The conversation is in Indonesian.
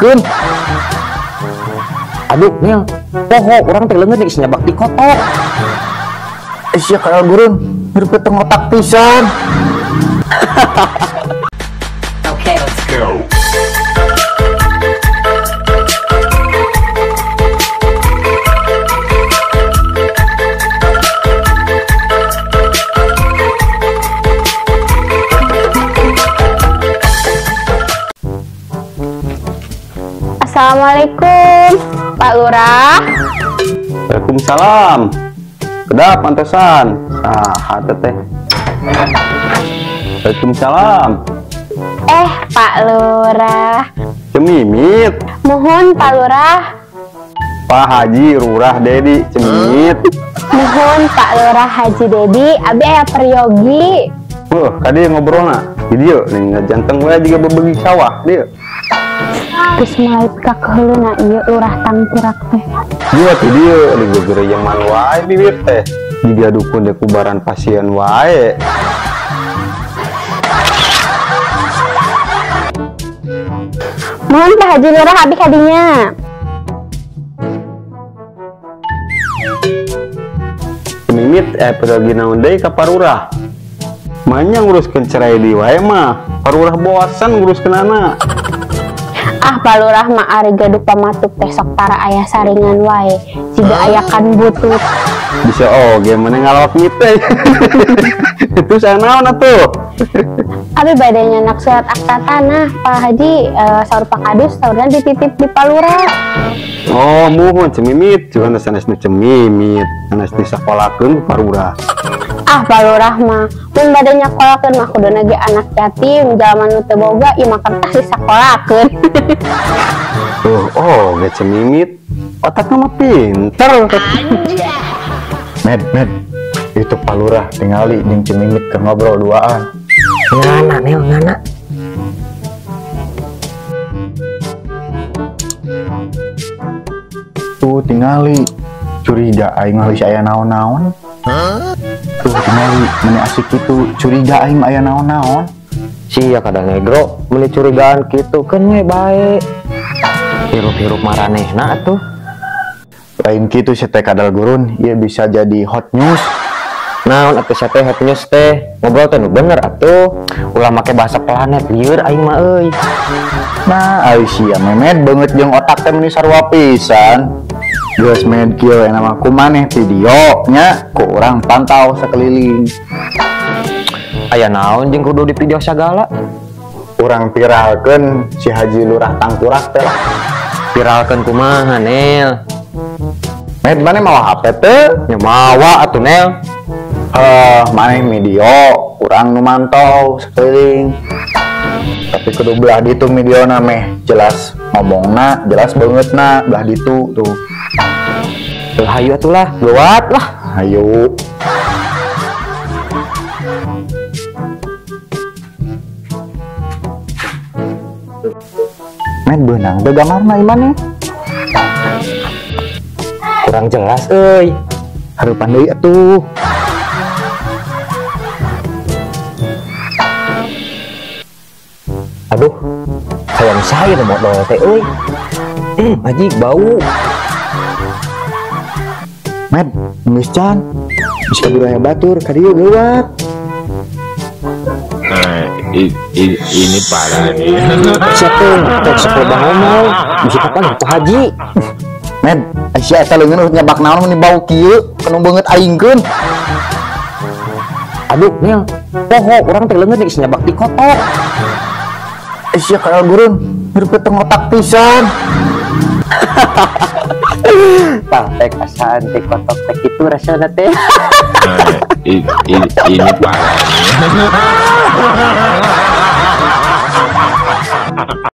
aingkeun. Aduh Nil, poho orang teh leungeun geus nyabak di kotok. Sia kael gurun, hirup teh ngotak pisan. Okay, let's go. Assalamualaikum, Pak Lurah. Waalaikumsalam. Kedap pantesan. Hate teh. Waalaikumsalam. Pak Lurah. Cemimit. Mohon Pak Lurah. Pak Haji Rurah Dedi Cemimit. Mohon Pak Lurah Haji Dedi, abi aya peryogi. Kadi ngobrolna. Video nih ngajanteng we juga berbagi sawah dia. Geus mulai ka keheuleuna ieu Lurah Tangkurak teh. Dia tuh dia di gegere yang man wae bibir teh. Di dia dukun dek kubaran pasien wae. Mohon Pak Haji Lurah abi kadinya. Mimit pergi naon deui ka Parurah. Manya nguruskeun cerai di wae mah. Parurah bosan nguruskeun anak. Pak Lurah mah ari gaduh pamatuk teh sok tara aya saringan wae. Siga aya kan butut. Bisa gimana ngalawak nyite. Itu sanaon atuh. Abi bade nyanak surat akta tanah Pak Haji, saur Pak Kadus saurna dititip di Pak Lurah. Muhun Cemimit, cuman sanes nu Cemimit, sanes disakolakeun Parurah. Pak Lurah mah mun bade nyakolakeun mah kuduna ge anak yatim jalma nu teu boga ieu mah kertas disakolakeun. Ge Cemimit, otakna mah pinter. Med, itu Pak Lurah tingali jeung Cemimit keur ngobrol duaan. Ngana Nel, ngana. Tuh tingali curiga aing mah geus aya naon-naon. Tuh tingali meni asik kitu curiga aing mah aya naon-naon. Sia kadang negro meuli curigaan kitu keun we bae. Hirup-hirup maranehna atuh. Lain kitu si teh kadal gurun, ieu bisa jadi hot news. Naon atuh sia teh hot news teh? Ngobrol teh nu bener atuh. Ulah make bahasa planet lieur aing mah euy. Nah, sia memed banget jeung otak teh meuni sarua pisan. Geus med kieu eta mah kumaneh video nya ku urang pantau sakeliling. Aya naon jeung kudu di video sagala? Urang viralkeun si Haji Lurah Tangkurak teh lah. Viralkeun kumaha Nel? Med maneh mawa HP teh? Nya mawa atuh Nel. Maneh video, urang nu mantau sekeliling. Tapi kudu belah ditu videona meh jelas ngomongna, jelas bangetna belah ditu tuh. Hayu atuh lah, lewat lah. Hayu. Med beunang teh gamarna ieu maneh. Kurang jelas euy. Hareupan deui atuh. Aduh, hayang saya nu modal teh euy. Haji bau. Med, geus can. Bisa budaya batur ka dieu lewat. Ini parah nih. Siapa tek sepeda ngomong bisa kapan Pak Haji? Med, sia eta leungeun nyabak naon meni bau kieu, kanu beungeut aingkeun. Aduh, Nil, poho urang teh leungeun geus nyabak di kotok. Sia kael gurun, hirup teh ngotak pisan. Tah teh kasaan teh kotok teh kitu rasana teh. Ini parah nih.